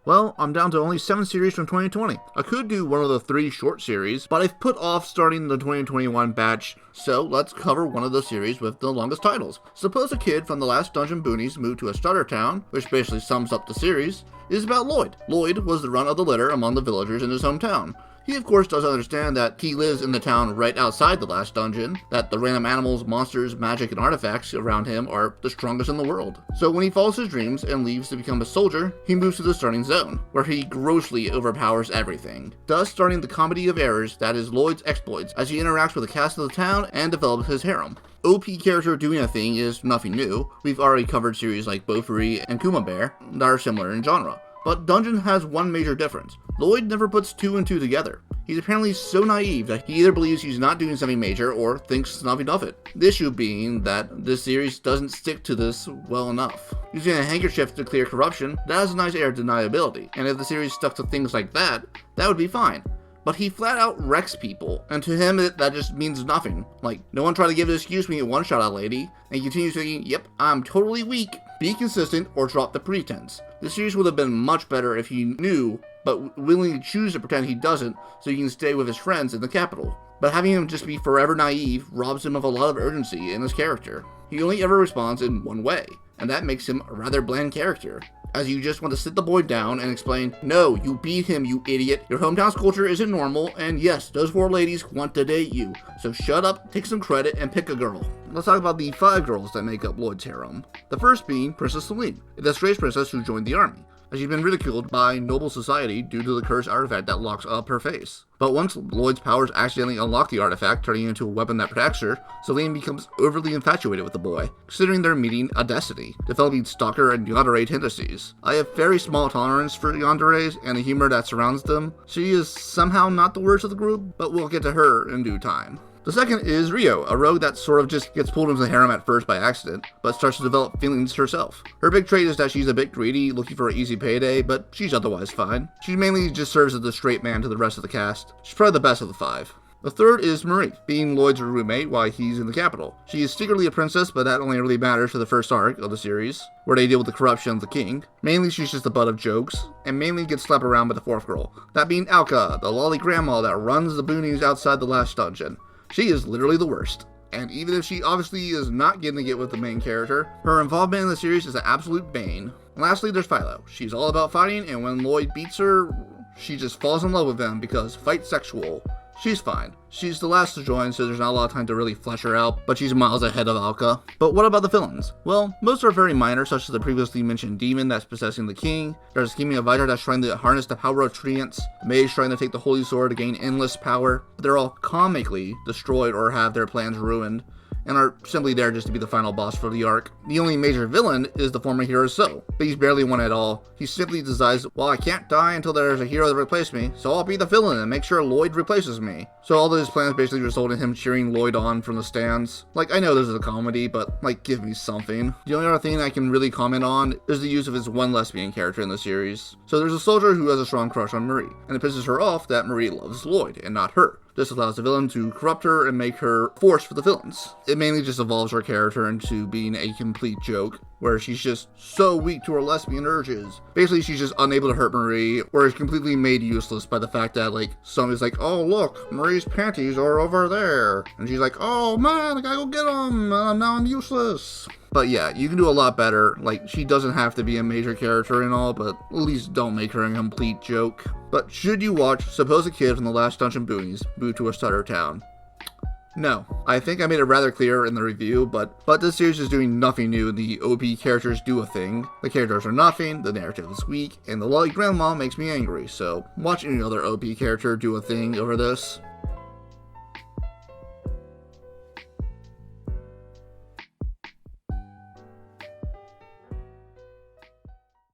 Well, I'm down to only 7 series from 2020. I could do one of the 3 short series, but I've put off starting the 2021 batch, so let's cover one of the series with the longest titles. Suppose a kid from the Last Dungeon Boonies moved to a starter town, which basically sums up the series, is about Lloyd. Lloyd was the run of the litter among the villagers in his hometown. He of course doesn't understand that he lives in the town right outside the last dungeon, that the random animals, monsters, magic, and artifacts around him are the strongest in the world. So when he follows his dreams and leaves to become a soldier, he moves to the starting zone, where he grossly overpowers everything, thus starting the comedy of errors that is Lloyd's exploits as he interacts with the cast of the town and develops his harem. OP character doing a thing is nothing new. We've already covered series like Bofuri and Kuma Bear that are similar in genre. But Dungeon has one major difference. Lloyd never puts 2 and 2 together. He's apparently so naive that he either believes he's not doing something major or thinks nothing of it. The issue being that this series doesn't stick to this well enough. Using a handkerchief to clear corruption, that has a nice air of deniability, and if the series stuck to things like that would be fine. But he flat out wrecks people, and to him that just means nothing. Like, no one tried to give an excuse when you one-shot a lady, and he continues thinking, yep, I'm totally weak. Be consistent or drop the pretense. The series would have been much better if he knew, but willingly choose to pretend he doesn't, so he can stay with his friends in the capital. But having him just be forever naive robs him of a lot of urgency in his character. He only ever responds in one way, and that makes him a rather bland character, as you just want to sit the boy down and explain, no, you beat him, you idiot. Your hometown's culture isn't normal, and yes, those 4 ladies want to date you. So shut up, take some credit, and pick a girl. Let's talk about the 5 girls that make up Lloyd's harem. The first being Princess Celine, a disgraced princess who joined the army, as she's been ridiculed by noble society due to the cursed artifact that locks up her face. But once Lloyd's powers accidentally unlock the artifact, turning it into a weapon that protects her, Celine becomes overly infatuated with the boy, considering their meeting a destiny, developing stalker and yandere tendencies. I have very small tolerance for yanderes and the humor that surrounds them. She is somehow not the worst of the group, but we'll get to her in due time. The second is Rio, a rogue that sort of just gets pulled into the harem at first by accident, but starts to develop feelings herself. Her big trait is that she's a bit greedy, looking for an easy payday, but she's otherwise fine. She mainly just serves as the straight man to the rest of the cast. She's probably the best of the 5. The third is Marie, being Lloyd's roommate while he's in the capital. She is secretly a princess, but that only really matters for the first arc of the series, where they deal with the corruption of the king. Mainly she's just the butt of jokes, and mainly gets slapped around by the 4th girl, that being Alka, the lolly grandma that runs the boonies outside the last dungeon. She is literally the worst, and even if she obviously is not getting to get with the main character, her involvement in the series is an absolute bane. And lastly, there's Philo. She's all about fighting, and when Lloyd beats her, she just falls in love with him because fight sexual. She's fine. She's the last to join, so there's not a lot of time to really flesh her out, but she's miles ahead of Alka. But what about the villains? Well, most are very minor, such as the previously mentioned demon that's possessing the king. There's a scheming advisor that's trying to harness the power of treants. The mage trying to take the holy sword to gain endless power. But they're all comically destroyed or have their plans ruined, and are simply there just to be the final boss for the arc. The only major villain is the former hero So, but he's barely one at all. He simply decides, well, I can't die until there's a hero to replace me, so I'll be the villain and make sure Lloyd replaces me. So all of his plans basically result in him cheering Lloyd on from the stands. Like, I know this is a comedy, but, like, give me something. The only other thing I can really comment on is the use of his one lesbian character in the series. So there's a soldier who has a strong crush on Marie, and it pisses her off that Marie loves Lloyd, and not her. This allows the villain to corrupt her and make her force for the villains. It mainly just evolves her character into being a complete joke, where she's just so weak to her lesbian urges. Basically, she's just unable to hurt Marie, or is completely made useless by the fact that, like, somebody's like, oh look, Marie's panties are over there. And she's like, oh man, I gotta go get them, now I'm useless. But yeah, you can do a lot better. Like, she doesn't have to be a major character and all, but at least don't make her a complete joke. But should you watch Suppose a Kid from the Last Dungeon Boonies Moved to a Starter Town? No. I think I made it rather clear in the review, but this series is doing nothing new. The OP characters do a thing, the characters are nothing, the narrative is weak, and the lolly grandma makes me angry, so watch any other OP character do a thing over this.